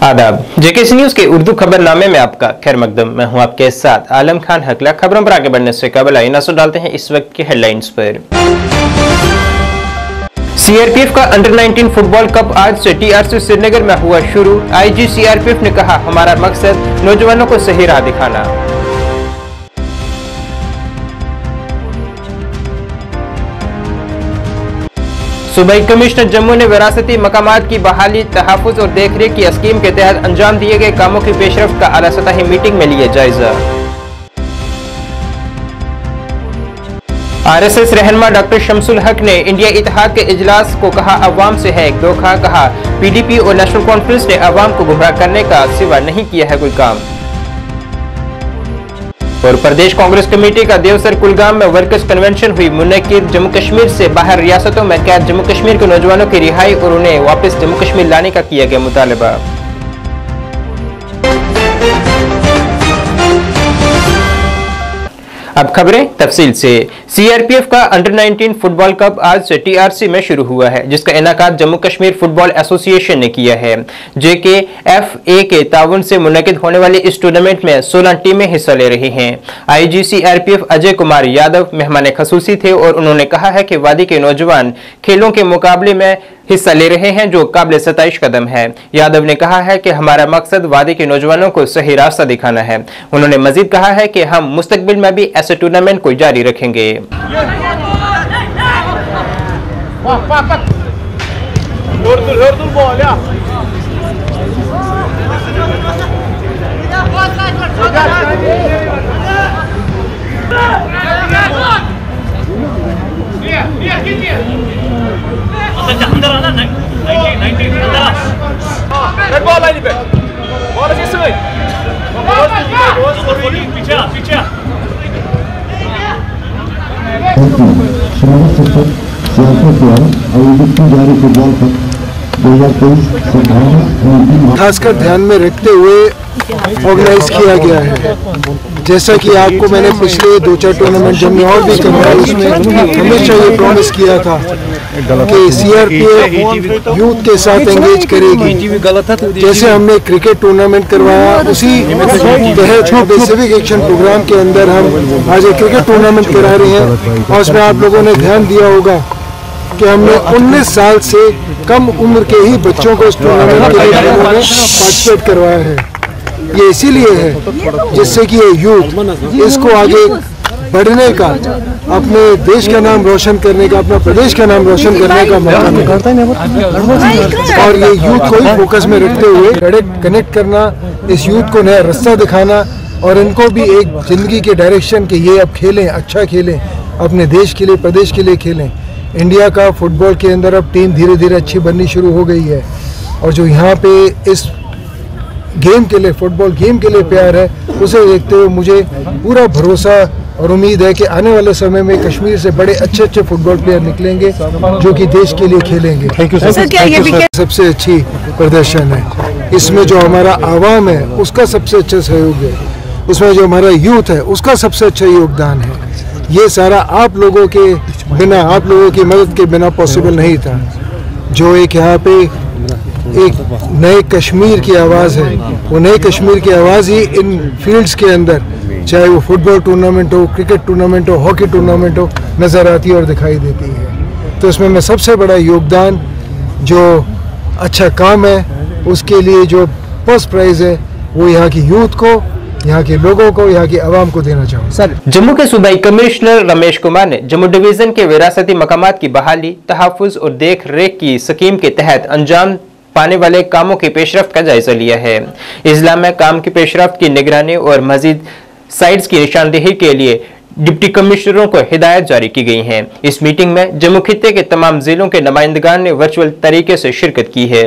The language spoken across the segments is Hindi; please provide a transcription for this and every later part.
आदाब, जेकेसी न्यूज के उर्दू खबरनामे में आपका खैर मकदम। मैं हूं आपके साथ आलम खान हकला। खबरों पर आगे बढ़ने से कबल आइए नजर डालते हैं इस वक्त की हेडलाइंस पर। सीआरपीएफ का अंडर 19 फुटबॉल कप आज से टीआरसी श्रीनगर में हुआ शुरू। आईजी सीआरपीएफ ने कहा, हमारा मकसद नौजवानों को सही राह दिखाना। सूबाई कमिश्नर जम्मू ने विरासती मकामात की बहाली, तहफ़्फ़ुज़ और देखरेख की स्कीम के तहत अंजाम दिए गए कामों की पेशरफ्त का आला सतही मीटिंग में लिया जायजा। आरएसएस रहनुमा डॉक्टर शमसुल हक ने इंडिया इत्तेहाद के इजलास को कहा, अवाम से है एक धोखा। कहा, पीडीपी और नेशनल कॉन्फ्रेंस ने अवाम को गुमराह करने का सिवा नहीं किया है कोई काम। और प्रदेश कांग्रेस कमेटी का देवसर कुलगाम में वर्कर्स कन्वेंशन हुई मुनक्किद। जम्मू कश्मीर से बाहर रियासतों में कैद जम्मू कश्मीर के नौजवानों की रिहाई और उन्हें वापस जम्मू कश्मीर लाने का किया गया मुतालबा। अब खबरें तफसील से। सीआरपीएफ का अंडर 19 फुटबॉल कप आज से टीआरसी में शुरू हुआ है, जिसका इनाकाद जम्मू कश्मीर फुटबॉल एसोसिएशन ने किया है। जेकेएफए के ताउन से मुनक्किद होने वाले इस टूर्नामेंट में 16 टीमें हिस्सा ले रही हैं। आईजी सीआरपीएफ अजय कुमार यादव मेहमान खसूसी थे और उन्होंने कहा है कि वादी के नौजवान खेलों के मुकाबले में हिस्सा ले रहे हैं, जो काबिल सताइश कदम है। यादव ने कहा है कि हमारा मकसद वादी के नौजवानों को सही रास्ता दिखाना है। उन्होंने मजीद कहा है कि हम मुस्तकबिल में भी ऐसे टूर्नामेंट को जारी रखेंगे। अंदर आना 90 अंदर आ बॉल लाइन पे बॉल अच्छे से पीछे आ खासकर ध्यान में रखते हुए ऑर्गेनाइज किया गया है। जैसा कि आपको मैंने पिछले 2-4 टूर्नामेंट जब मैं और भी करवाया, उसमें हमेशा ये प्रॉमिस किया था कि सीआरपीएफ यूथ के साथ एंगेज करेगी। जैसे हमने क्रिकेट टूर्नामेंट करवाया, उसी तहत बेसिक एक्शन प्रोग्राम के अंदर हम आज एक क्रिकेट टूर्नामेंट करा रहे हैं। और उसमें आप लोगों ने ध्यान दिया होगा कि हमने 19 साल से कम उम्र के ही बच्चों को इस टूर्नामेंट के लिए पार्टिसिपेट करवाया है। ये इसीलिए है जिससे कि ये यूथ इसको आगे बढ़ने का, अपने देश का नाम रोशन करने का, अपना प्रदेश का नाम रोशन करने का मौका मिलता है। और ये यूथ को ही फोकस में रखते हुए कनेक्ट करना, इस यूथ को नया रास्ता दिखाना और इनको भी एक जिंदगी के डायरेक्शन के ये अब खेलें, अच्छा खेलें, अपने देश के लिए, प्रदेश के लिए खेलें। इंडिया का फुटबॉल के अंदर अब टीम धीरे धीरे अच्छी बननी शुरू हो गई है और जो यहाँ पे इस गेम के लिए, फुटबॉल गेम के लिए प्यार है, उसे देखते हुए मुझे पूरा भरोसा और उम्मीद है कि आने वाले समय में कश्मीर से बड़े अच्छे अच्छे फुटबॉल प्लेयर निकलेंगे जो कि देश के लिए खेलेंगे। Thank you sir. सबसे अच्छी प्रदर्शन है इसमें, जो हमारा आवाम है उसका सबसे अच्छा सहयोग है, उसमें जो हमारा यूथ है उसका सबसे अच्छा योगदान है। ये सारा आप लोगों के बिना, आप लोगों की मदद के बिना पॉसिबल नहीं था। जो एक यहाँ पे एक नए कश्मीर की आवाज़ है, वो नए कश्मीर की आवाज़ ही इन फील्ड्स के अंदर, चाहे वो फुटबॉल टूर्नामेंट हो, क्रिकेट टूर्नामेंट हो, हॉकी टूर्नामेंट हो, नज़र आती है और दिखाई देती है। तो इसमें मैं सबसे बड़ा योगदान, जो अच्छा काम है, उसके लिए जो फर्स्ट प्राइज़ है वो यहाँ की यूथ को, यहाँ के लोगों को, यहाँ की आवाम को देना चाहूँ। सर, जम्मू के सूबाई कमिश्नर रमेश कुमार ने जम्मू डिवीजन के विरासती मकामात की बहाली, तहफ़्फ़ुज़ और देख रेख की स्कीम के तहत अंजाम पाने वाले कामों की पेशरफ्त का जायजा लिया है। इजला में काम की पेशरफ्त की निगरानी और मजीद साइट्स की निशानदेही के लिए डिप्टी कमिश्नरों को हिदायत जारी की गई हैं। इस मीटिंग में जम्मू खित्ते के तमाम जिलों के नुमाइंदगान ने वर्चुअल तरीके से शिरकत की है।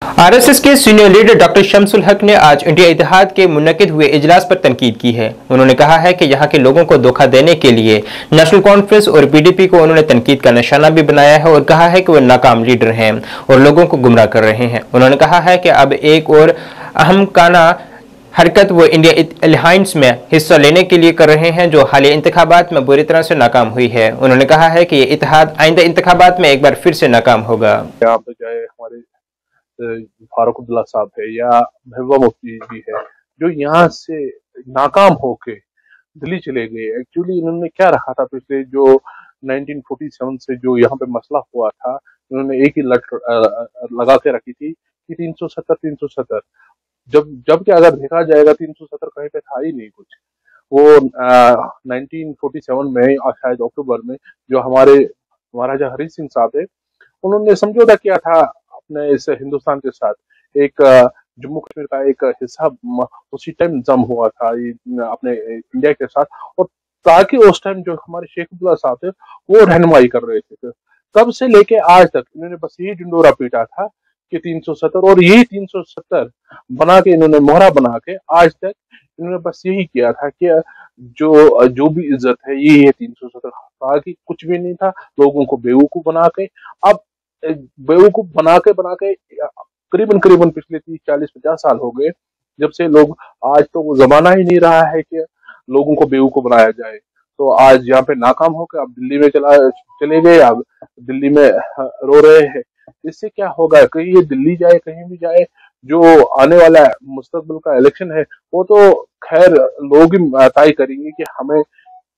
आरएसएस के सीनियर लीडर डॉक्टर शमसुल हक ने आज इंडिया इत्तेहाद के मुनक्किद हुए इजलास पर तनकीद की है। उन्होंने कहा है कि यहाँ के लोगों को धोखा देने के लिए नेशनल कॉन्फ्रेंस और पीडीपी को उन्होंने तनकीद का निशाना भी बनाया है और कहा है कि वो नाकाम लीडर हैं और लोगों को गुमराह कर रहे हैं। उन्होंने कहा है कि अब एक और अहम काना हरकत वो इंडिया अलायंस में हिस्सा लेने के लिए कर रहे हैं, जो हालिया इंतखाबात में बुरी तरह से नाकाम हुई है। उन्होंने कहा है कि ये इत्तेहाद आइंदा इंतखाबात में एक बार फिर से नाकाम होगा। आप चाहे हमारे फारूक अब्दुल्ला साहब है या महबूबा मुफ्ती जी है, जो यहाँ से नाकाम होके दिल्ली चले गए। एक्चुअली इन्होंने क्या रखा था, पिछले जो 1947 से जो यहाँ पे मसला हुआ था, इन्होंने एक ही लट लगा के रखी थी कि 370 जबकि अगर देखा जाएगा 370 कहीं पे था ही नहीं कुछ। वो 1947 में शायद अक्टूबर में जो हमारे महाराजा हरि सिंह साहब है, उन्होंने समझौता किया था अपने इस हिंदुस्तान के साथ। एक जम्मू कश्मीर का एक हिस्सा उसी टाइम जम हुआ था अपने इंडिया के साथ, और ताकि उस टाइम जो हमारे शेख अब्दुल्ला साहब थे वो रहनुमाई कर रहे थे। तब से लेके आज तक इन्होंने बस यही ढिंडोरा पीटा था कि 370, और यही 370 बना के इन्होंने मोहरा बना के आज तक इन्होंने बस यही किया था कि जो भी इज्जत है यही है 370। बाकी कुछ भी नहीं था, लोगों को बेवकूफ बना के, अब बेवकूफ बना के करीबन पिछले 30-40-50 साल हो गए जब से लोग, आज तो वो जमाना ही नहीं रहा है कि लोगों को बेवकूफ बनाया जाए। तो आज यहाँ पे नाकाम होकर अब दिल्ली में चले गए, अब दिल्ली में रो रहे हैं। इससे क्या होगा, कहीं ये दिल्ली जाए कहीं भी जाए, जो आने वाला मुस्तकबिल का इलेक्शन है वो तो खैर लोग ही तय करेंगे कि हमें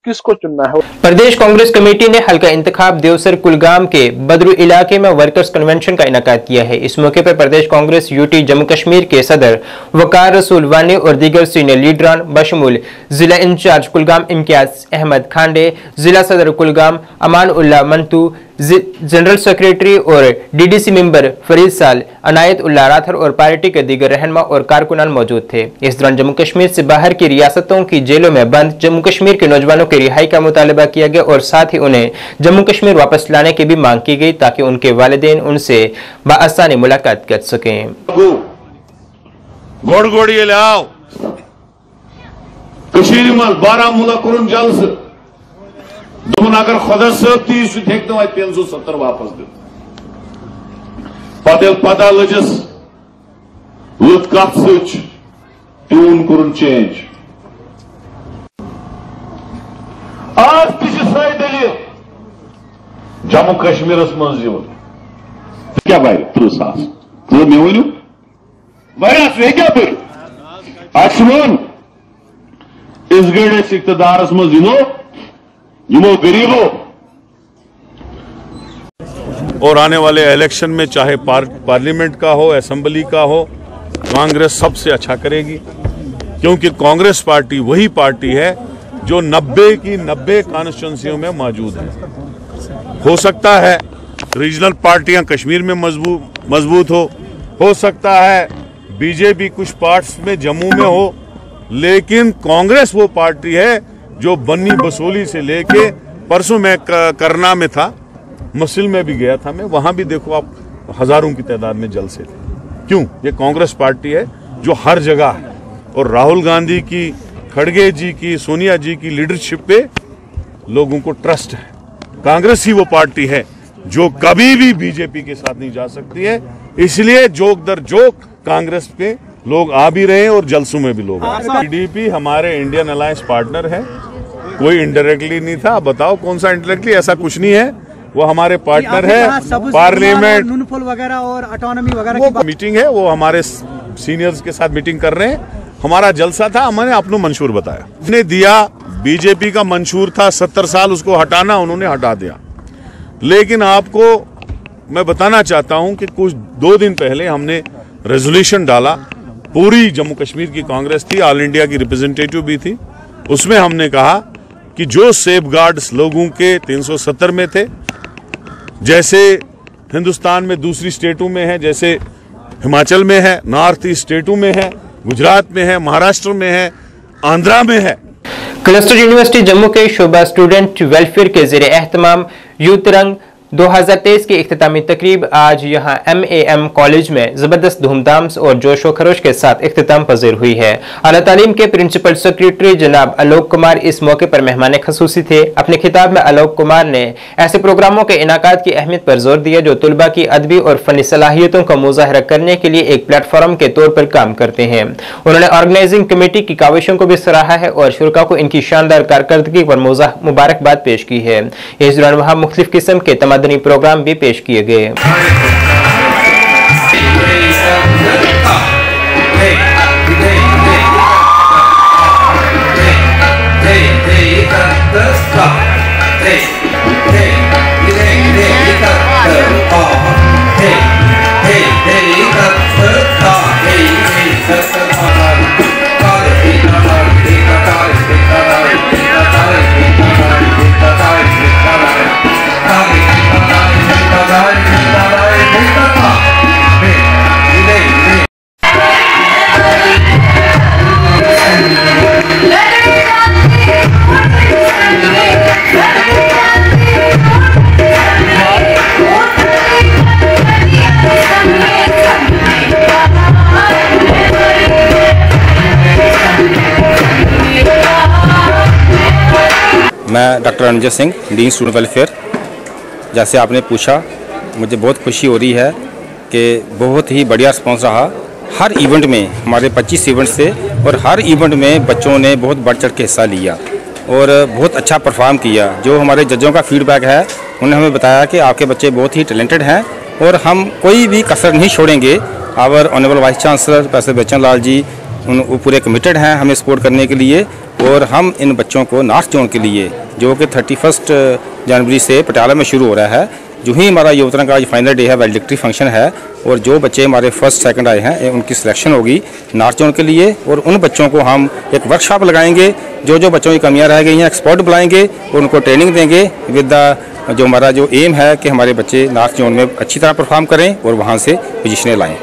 किसको चुनना है। प्रदेश कांग्रेस कमेटी ने हल्का इंतखाब देवसर कुलगाम के बदरू इलाके में वर्कर्स कन्वेंशन का इनेकाद किया है। इस मौके पर प्रदेश कांग्रेस यूटी जम्मू कश्मीर के सदर वकार रसूल वानी और दीगर सीनियर लीडरान बशमूल जिला इंचार्ज कुलगाम इम्तियाज अहमद खांडे, जिला सदर कुलगाम अमान उल्लाह मंतू, जनरल सेक्रेटरी और डीडीसी मेंबर फरीद साल, अनायत उल्लाह राथर और पार्टी के दीगर रहनुमा और कारकुनान मौजूद थे। इस दौरान जम्मू कश्मीर से बाहर की रियासतों की जेलों में बंद जम्मू कश्मीर के नौजवानों की रिहाई का मुतालबा किया गया और साथ ही उन्हें जम्मू कश्मीर वापस लाने की भी मांग की गई ताकि उनके वालिदैन उनसे बाआसानी मुलाकात कर सकें। अगर खुदा सब ती सह 370 वापस दित पता लजस लुत कत सून कुन चेंज। आज सही दलील जम्मू कश्मीर मज क्या भाई 30,000 तो मे वनु वाया क्या पे वन इस गड़े इकतदारस मज यमो गरीबों और आने वाले इलेक्शन में चाहे पार्लियामेंट का हो, असेंबली का हो, कांग्रेस सबसे अच्छा करेगी, क्योंकि कांग्रेस पार्टी वही पार्टी है जो 90 की 90 कॉन्स्टिट्यूंसियों में मौजूद है। हो सकता है रीजनल पार्टियां कश्मीर में मजबूत हो सकता है बीजेपी कुछ पार्ट्स में जम्मू में हो, लेकिन कांग्रेस वो पार्टी है जो बन्नी बसोली से लेके परसों में करना में था, मसिल में भी गया था मैं, वहां भी देखो आप हजारों की तादाद में जलसे थे। क्यों? ये कांग्रेस पार्टी है जो हर जगह है, और राहुल गांधी की, खड़गे जी की, सोनिया जी की लीडरशिप पे लोगों को ट्रस्ट है। कांग्रेस ही वो पार्टी है जो कभी भी बीजेपी के साथ नहीं जा सकती है, इसलिए जोक दर जोक कांग्रेस पे लोग आ भी रहे हैं और जलसों में भी लोग आ रहे हैं। पीडीपी हमारे इंडियन अलायंस पार्टनर है, कोई इनडायरेक्टली नहीं था। बताओ कौन सा इनडायरेक्टली? ऐसा कुछ नहीं है, वो हमारे पार्टनर है। पार्लियामेंट वगैरह और ऑटोनॉमी वगैरह की मीटिंग है, वो हमारे सीनियर्स के साथ मीटिंग कर रहे हैं। हमारा जलसा था, हमने अपना मंशूर बताया, उसने दिया। बीजेपी का मंशूर था 70 साल उसको हटाना, उन्होंने हटा दिया। लेकिन आपको मैं बताना चाहता हूं कि कुछ 2 दिन पहले हमने रेजोल्यूशन डाला, पूरी जम्मू कश्मीर की कांग्रेस थी, ऑल इंडिया की रिप्रेजेंटेटिव भी थी, उसमें हमने कहा कि जो सेफगार्ड्स लोगों के 370 में थे, जैसे हिंदुस्तान में दूसरी स्टेटों में है, जैसे हिमाचल में है, नॉर्थ ईस्ट स्टेटों में है, गुजरात में है, महाराष्ट्र में है, आंध्रा में है। क्लस्टर यूनिवर्सिटी जम्मू के शोबा स्टूडेंट वेलफेयर के ज़रिए एहतमाम यूथ रंग 2023 की इख्तितामी तकरीब आज यहाँ MAM कॉलेज में ज़बरदस्त धूमधाम और जोश व खरोश के साथ इख्तिताम पजीर हुई है। आला तालीम के प्रिंसिपल सेक्रेटरी जनाब आलोक कुमार इस मौके पर मेहमान खसूसी थे। अपने खिताब में आलोक कुमार ने ऐसे प्रोग्रामों के इनाकात की अहमियत पर जोर दिया जो तुलबा की अदबी और फनी सलाहियतों का मुजाहरा करने के लिए एक प्लेटफॉर्म के तौर पर काम करते हैं। उन्होंने ऑर्गेनाइजिंग कमेटी की काविशों को भी सराहा है और शुरा को इनकी शानदार कारकर्दगी पर मुबारकबाद पेश की है। इस दौरान वहाँ मुख्तलिफ किस्म के तमादनी प्रोग्राम भी पेश किए गए। मैं doctor Anujay Singh, dean student welfare. जैसे आपने पूछा, मुझे बहुत खुशी हो रही है कि बहुत ही बढ़िया रिस्पॉन्स रहा। हर इवेंट में हमारे 25 इवेंट से, और हर इवेंट में बच्चों ने बहुत बढ़ चढ़ के हिस्सा लिया और बहुत अच्छा परफॉर्म किया। जो हमारे जजों का फीडबैक है, उन्होंने हमें बताया कि आपके बच्चे बहुत ही टैलेंटेड हैं और हम कोई भी कसर नहीं छोड़ेंगे। Our honourable vice chancellor professor Bachchan Lal ji वो पूरे कमिटेड हैं हमें सपोर्ट करने के लिए, और हम इन बच्चों को नॉर्थ जोन के लिए, जो कि 31 जनवरी से पटियाला में शुरू हो रहा है, जो ही हमारा ये उतरंग का आज फाइनल डे है, वैल्डिक्ट्री फंक्शन है, और जो बच्चे हमारे फर्स्ट सेकंड आए हैं उनकी सिलेक्शन होगी नॉर्थ जोन के लिए। और उन बच्चों को हम एक वर्कशॉप लगाएंगे, जो बच्चों की कमियां रह गई हैं एक्सपर्ट बुलाएंगे और उनको ट्रेनिंग देंगे विद द जो हमारा जो एम है कि हमारे बच्चे नॉर्थ जोन में अच्छी तरह परफॉर्म करें और वहाँ से पोजीशनें लाएँ।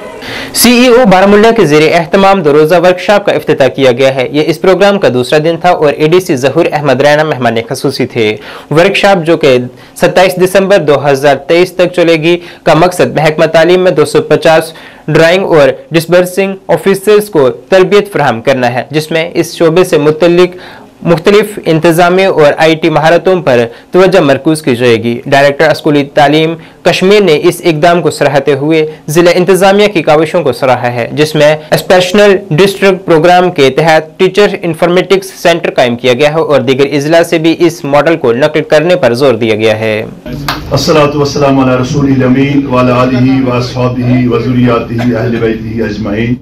सीईओ बारामुल्ला के ज़रिए एहतमाम 2 रोज़ा वर्कशॉप का इफ्तिताह किया गया है। ये इस प्रोग्राम का दूसरा दिन था और एडीसी ज़हूर अहमद रैना मेहमान खसूसी थे। वर्कशॉप जो कि 27 दिसंबर 2023 तक चलेगी का मकसद महकमा तालीम में 250 ड्राइंग और डिस्बर्सिंग ऑफिसर्स को तरबियत फराहम करना है, जिसमें इस शोबे से मुतल्लिक मुख्तलिफ इंतजामी और IT महारतों पर तवज्जो मरकूज की जाएगी। डायरेक्टर स्कूली तालीम कश्मीर ने इस इकदाम को सराहते हुए जिला इंतजामिया की काविशों को सराहा है, जिसमें एस्पेशनल डिस्ट्रिक्ट प्रोग्राम के तहत टीचर इंफॉर्मेटिक्स सेंटर कायम किया गया है और दीगर इजला से भी इस मॉडल को नकल करने पर जोर दिया गया है। अस्सलातु वस्सलामु अला रसूलिल अमीन व अला आलिहि व अस्हाबिहि व ज़ुर्रिय्यतिहि अहले बैतिहि अजमईन।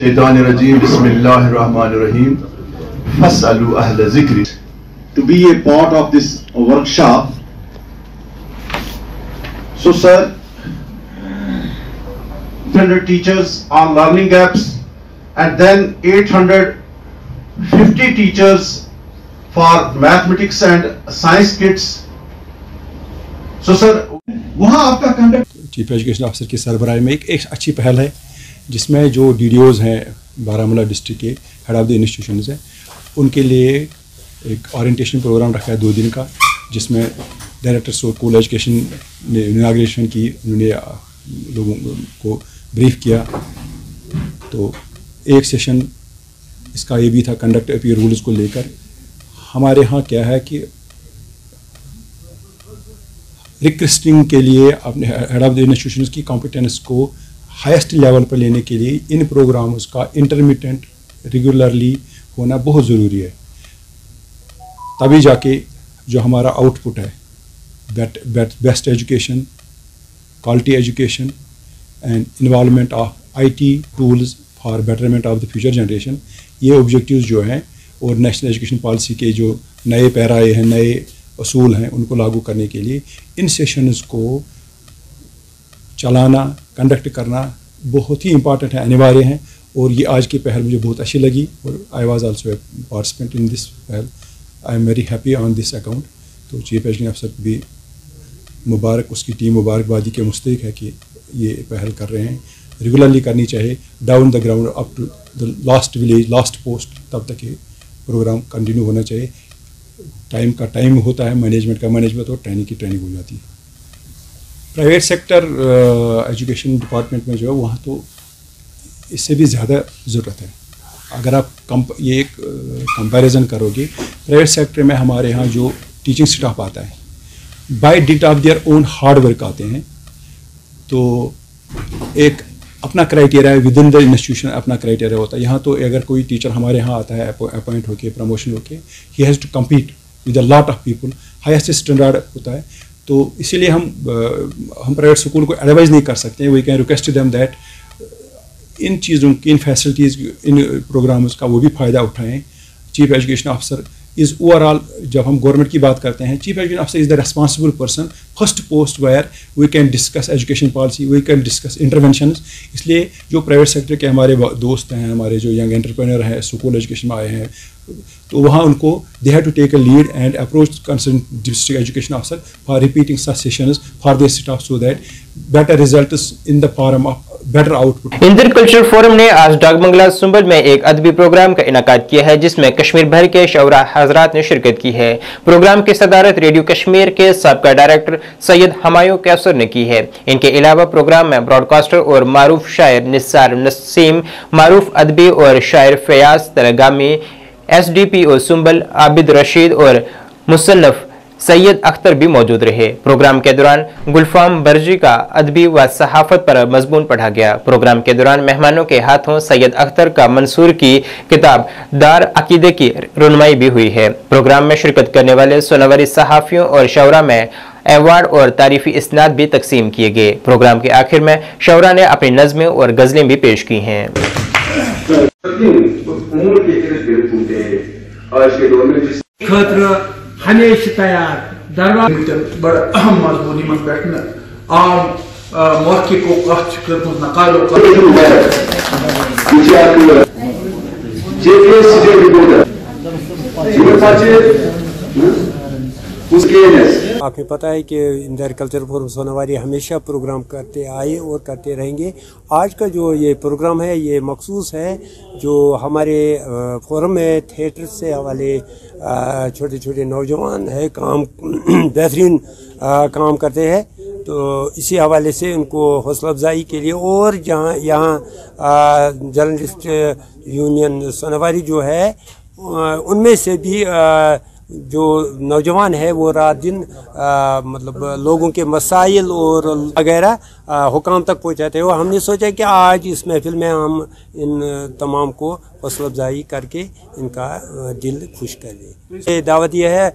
शैतानिर रजीम, बिस्मिल्लाहिर रहमानिर रहीम। Fas'alu ahla zikri. To be a part of this workshop. So sir, 300 teachers on learning gaps and then 850 teachers for mathematics and science kits. So sir, वहाँ आपका कंडक्ट चीफ एजुकेशन ऑफिसर की सरबराही में एक अच्छी पहल है, जिसमें जो DDOs हैं बारामूला डिस्ट्रिक्ट के हेड ऑफ द इंस्टीट्यूशंस हैं, उनके लिए एक ओरिएंटेशन प्रोग्राम रखा है 2 दिन का, जिसमें डायरेक्टर स्कूल एजुकेशन ने इनाग्रेशन की, उन्होंने लोगों को ब्रीफ किया। तो एक सेशन इसका ये भी था कंडक्ट अपीयर रूल्स को लेकर। हमारे यहाँ क्या है कि रिक्वेस्टिंग के लिए अपने हेड ऑफ द इंस्टीट्यूशंस की कॉम्पिटेंस को हाईएस्ट लेवल पर लेने के लिए इन प्रोग्राम्स का इंटरमिटेंट रेगुलरली होना बहुत ज़रूरी है, तभी जाके जो हमारा आउटपुट है best education, quality education and involvement of IT tools for betterment of the future generation, ये ऑब्जेक्टिव्स जो हैं और नेशनल एजुकेशन पॉलिसी के जो नए पैराए हैं, नए असूल हैं, उनको लागू करने के लिए इन सेशंस को चलाना, कंडक्ट करना बहुत ही इम्पॉर्टेंट है, अनिवार्य हैं। और ये आज की पहल मुझे बहुत अच्छी लगी और I was also a participant in this पहल। I am very happy on this account. तो चीफ एजुकेशन अफसर भी मुबारक, उसकी टीम मुबारकबादी के मुस्तहिक है कि ये पहल कर रहे हैं। रेगुलरली करनी चाहिए, down the ground up to the last village, last post, तब तक ये प्रोग्राम कंटिन्यू होना चाहिए। टाइम का टाइम होता है, मैनेजमेंट का मैनेजमेंट, और ट्रेनिंग की ट्रेनिंग हो जाती है। प्राइवेट सेक्टर एजुकेशन डिपार्टमेंट में जो है वहाँ तो इससे भी ज़्यादा ज़रूरत है। अगर आप ये एक कंपैरिजन करोगे, प्राइवेट सेक्टर में हमारे यहाँ जो टीचिंग स्टाफ आता है बाय डिट of their own hard work आते हैं, तो एक अपना क्राइटेरिया है, विद इन द इंस्टीट्यूशन अपना क्राइटेरिया होता है। यहाँ तो अगर कोई टीचर हमारे यहाँ आता है अपॉइंट होके, प्रमोशन होके, he has to compete with a lot of people, highest standard होता है। तो इसीलिए हम प्राइवेट स्कूल को एडवाइज नहीं कर सकते हैं। We can request them that इन चीज़ों की, इन फैसिलिटीज़, इन प्रोग्राम्स का वो भी फ़ायदा उठाएँ। Chief education officer is overall, जब हम गवर्नमेंट की बात करते हैं, chief education officer is the responsible person, first post where we can discuss education policy, we can discuss intervention. इसलिए जो प्राइवेट सेक्टर के हमारे दोस्त हैं, हमारे जो यंग एंटरप्रेन्योर हैं, स्कूल एजुकेशन में आए हैं, तो वहाँ उनको they have to take a lead and approach concern district education officer for repeating such sessions for their staff so that better results in the form of better output. Inder culture forum ने आज डाकबंगला सुंबल में एक अदबी प्रोग्राम का इनाकाद किया है, जिसमें कश्मीर भर के शौरा हजरात ने शिरकत की है। प्रोग्राम की सदारत रेडियो कश्मीर के साबका डायरेक्टर सैयद हमायूं कैसर ने की है। इनके अलावा प्रोग्राम में ब्रॉडकास्टर और मारूफ शायर निसार नसीम, मारूफ अदबी और शायर फयाज तरगामी, SDPO सुंबल आबिद रशीद और मुसन्नफ सैयद अख्तर भी मौजूद रहे। प्रोग्राम के दौरान गुलफाम बर्जी का अदबी व सहाफत पर मजमून पढ़ा गया। प्रोग्राम के दौरान मेहमानों के हाथों सैयद अख्तर का मंसूर की किताब दार अकीदे की रुनमाई भी हुई है। प्रोग्राम में शिरकत करने वाले सोनावरी सहाफियों और शौरा में अवार्ड और तारीफी इस्नाद भी तकसीम किए गए। प्रोग्राम के आखिर में शौरा ने अपनी नज़में और गज़लें भी पेश की हैं। हमेशा तैयार दरबार बड़ा अहम मजबूनी मत बैठना आम मौके को कष्ट कर नकालो आपको पता है कि इंदर कल्चर फोरम सोनावारी हमेशा प्रोग्राम करते आए और करते रहेंगे। आज का जो ये प्रोग्राम है ये मखसूस है, जो हमारे फोरम में थिएटर से हवाले छोटे छोटे नौजवान है काम बेहतरीन काम करते हैं, तो इसी हवाले से उनको हौसला अफजाई के लिए और जहाँ यहाँ जर्नलिस्ट यूनियन सोनावारी जो है उनमें से भी जो नौजवान है वो रात दिन मतलब लोगों के मसाइल और वगैरह हुकाम तक पहुँचाते हो। हमने सोचा कि आज इस महफिल में हम इन तमाम को हौसला अफजाई करके इनका दिल खुश कर दें। ये दावत यह है,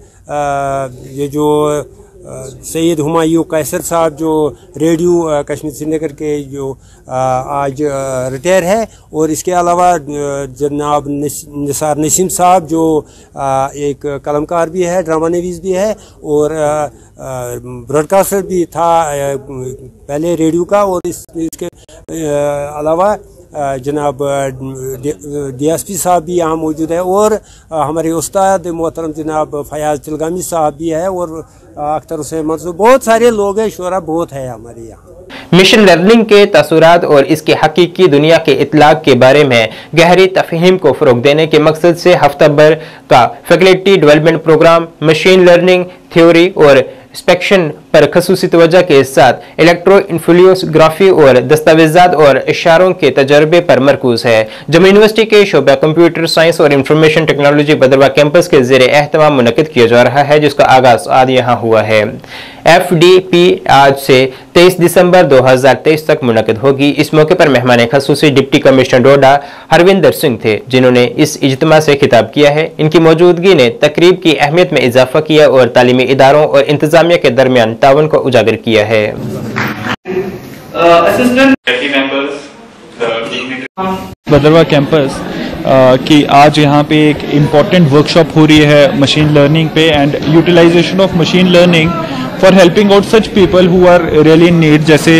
ये जो सैयद हुमायूं कैसर साहब जो रेडियो कश्मीर श्रीनगर के जो आज रिटायर है, और इसके अलावा जनाब निसार नसीम साहब जो एक कलमकार भी है, ड्रामा नवीस भी है और ब्रॉडकास्टर भी था पहले रेडियो का, और इसके अलावा जनाब DSP साहब भी यहाँ मौजूद है, और हमारे उस्ताद मोहतरम जनाब फयाज तिलगामी साहब भी है, और अख्तर हुसैन मंसूर, बहुत सारे लोग हैं, शोरा बहुत है हमारे यहाँ। मिशन लर्निंग के तसुरात और इसके हकीकी दुनिया के इतलाक के बारे में गहरी तफहीम को फ़रोग देने के मकसद से हफ्ता भर का faculty development programme machine learning theory और इंस्पेक्शन पर खसूसी तवज्जो के साथ इलेक्ट्रो इन्फ्लुएंसोग्राफी और दस्तावेजात और इशारों के तजर्बे पर मरकूज है। जम्मू यूनिवर्सिटी के शोबा कंप्यूटर साइंस और इंफॉर्मेशन टेक्नोलॉजी भद्रवाह कैंपस के ज़ेरे एहतमाम मुनक़िद किया जा रहा है, जिसका आगाज आज यहाँ हुआ है। FDP आज से 23 दिसंबर 2023 तक मुनक़िद होगी। इस मौके पर मेहमान खसूसी डिप्टी कमिश्नर डोडा हरविंदर सिंह थे, जिन्होंने इस इज्तिमा से खिताब किया है। इनकी मौजूदगी ने तकरीब की अहमियत में इजाफा किया और तालीमी इदारों और इंतजामिया के दरमियान ताउन को उजागर किया है। भद्रवाह कैंपस कि आज यहाँ पे एक इम्पॉर्टेंट वर्कशॉप हो रही है मशीन लर्निंग पे and utilization of machine learning for helping out such people who are really in need. जैसे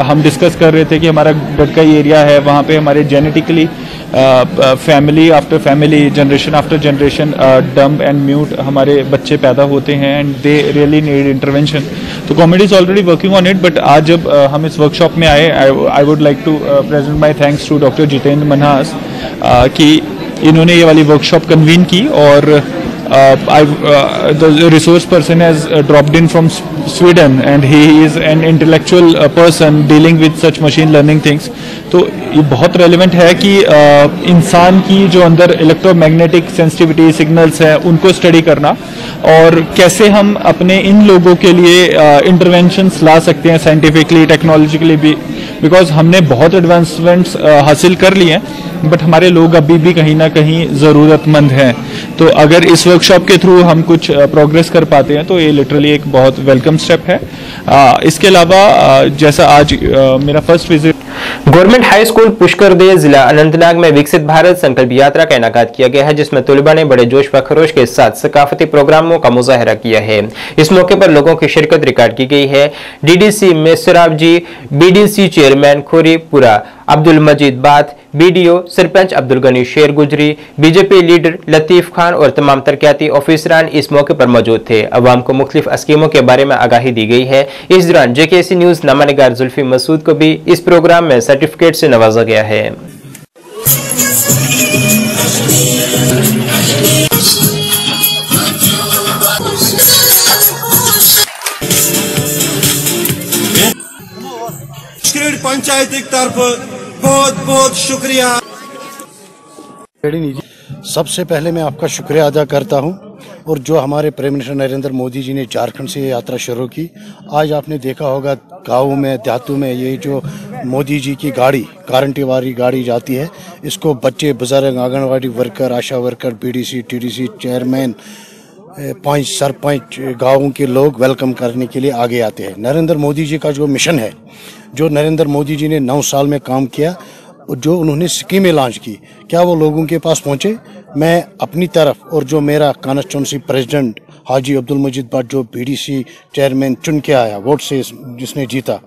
हम डिस्कस कर रहे थे कि हमारा डडकाई एरिया है, वहाँ पे हमारे genetically family after family, generation after generation dumb and mute हमारे बच्चे पैदा होते हैं and they really need intervention. तो comedy is already working on it, but आज जब हम इस वर्कशॉप में आए, I would like to present my thanks to doctor Jitendra Manhas कि इन्होंने ये वाली वर्कशॉप कन्वीन की और the resource person has dropped in from Sweden and he is an intellectual person dealing with such machine learning things। तो ये बहुत रेलिवेंट है कि इंसान की जो अंदर इलेक्ट्रोमैग्नेटिक सेंसिटिविटी सिग्नल्स हैं उनको स्टडी करना और कैसे हम अपने इन लोगों के लिए इंटरवेंशंस ला सकते हैं साइंटिफिकली टेक्नोलॉजिकली भी बिकॉज हमने बहुत एडवांसमेंट्स हासिल कर लिए हैं, बट हमारे लोग अभी भी कहीं ना कहीं ज़रूरतमंद हैं। तो अगर इस वर्कशॉप के थ्रू हम कुछ प्रोग्रेस कर पाते हैं तो ये लिटरली एक बहुत वेलकम स्टेप है। इसके अलावा जैसा आज मेरा first visit government high school Pushkardev जिला अनंतनाग में विकसित भारत संकल्प यात्रा का इनेकाद किया गया है, जिसमें तलबा ने बड़े जोश व खरोश के साथ सकाफती प्रोग्रामों का मुजाहरा किया है। इस मौके पर लोगों की शिरकत रिकॉर्ड की गई है। डीडीसी मेसराब जी, बीडीसी चेयरमैन खोरीपुरा अब्दुल मजीद बात, बीडीओ सरपंच अब्दुल गनी शेर गुजरी, बीजेपी लीडर लतीफ खान और तमाम तरक्याती ऑफिसरान इस मौके पर मौजूद थे। अवाम को मुख्तलिफ स्कीमों के बारे में आगाही दी गई है। इस दौरान जेकेसी न्यूज नामानिगार जुल्फी मसूद को भी इस प्रोग्राम में सर्टिफिकेट से नवाजा गया है। पंचायत की तरफ बहुत बहुत शुक्रिया। सबसे पहले मैं आपका शुक्रिया अदा करता हूं, और जो हमारे प्राइम मिनिस्टर नरेंद्र मोदी जी ने झारखंड से ये यात्रा शुरू की, आज आपने देखा होगा गाँव में देहातों में ये जो मोदी जी की गाड़ी गारंटी वाली गाड़ी जाती है, इसको बच्चे बुजुर्ग आंगनवाड़ी वर्कर आशा वर्कर बीडीसी टीडीसी चेयरमैन पंच सरपंच गाँव के लोग वेलकम करने के लिए आगे आते हैं। नरेंद्र मोदी जी का जो मिशन है, जो नरेंद्र मोदी जी ने 9 साल में काम किया, जो उन्होंने स्कीमें लॉन्च की, क्या वो लोगों के पास पहुंचे? मैं अपनी तरफ और जो मेरा कॉन्स्टिट्यूंसी प्रेसिडेंट हाजी अब्दुल मजीद भट्ट जो बीडीसी चेयरमैन चुन के आया वोट से, जिसने जीता,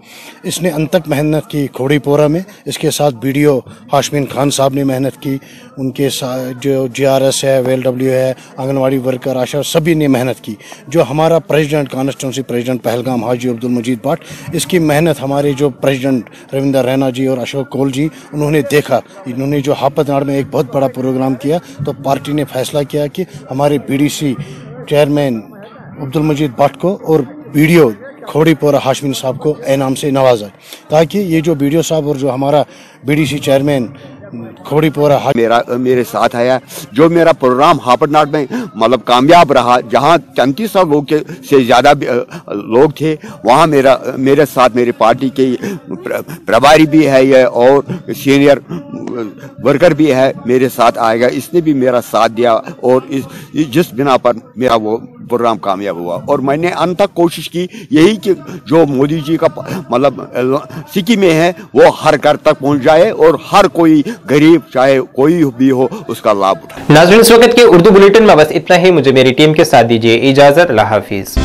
इसने अंतक मेहनत की खोड़ीपोरा में। इसके साथ बीडीओ हाशमीन खान साहब ने मेहनत की, उनके साथ जो जीआरएस है, वेलडब्ल्यू है, आंगनवाड़ी वर्कर आशा, सभी ने मेहनत की। जो हमारा president constituency president Pahalgam Haji Abdul मजीद भट्ट, इसकी मेहनत हमारे जो प्रेसिडेंट रविंदर रैना जी और अशोक कोल जी, उन्होंने देखा। इन्होंने जो हापतनाड़ में एक बहुत बड़ा प्रोग्राम किया, तो पार्टी ने फैसला किया कि हमारे बीडीसी चेयरमैन अब्दुल मजीद भट्ट को और बीडीओ खोड़ीपोरा हाशमीन साहब को इनाम से नवाजा, ताकि ये जो बीडीओ साहब और जो हमारा बीडीसी चेयरमैन खोड़ीपोरा मेरे साथ आया, जो मेरा प्रोग्राम हापतनाड़ में मतलब कामयाब रहा, जहां 3300 लोग से ज़्यादा लोग थे, वहां मेरे साथ मेरी पार्टी के प्रभारी भी है ये और सीनियर वर्कर भी है, मेरे साथ आएगा। इसने भी मेरा साथ दिया और जिस बिना पर मेरा वो प्रोग्राम कामयाब हुआ। और मैंने अंत तक कोशिश की यही कि जो मोदी जी का मतलब सिक्की में है वो हर घर तक पहुंच जाए और हर कोई गरीब चाहे कोई भी हो उसका लाभ उठाए। नाज़रीन, इस वक्त के उर्दू बुलेटिन में बस इतना ही। मुझे मेरी टीम के साथ दीजिए इजाजत। अल्लाह हाफिज।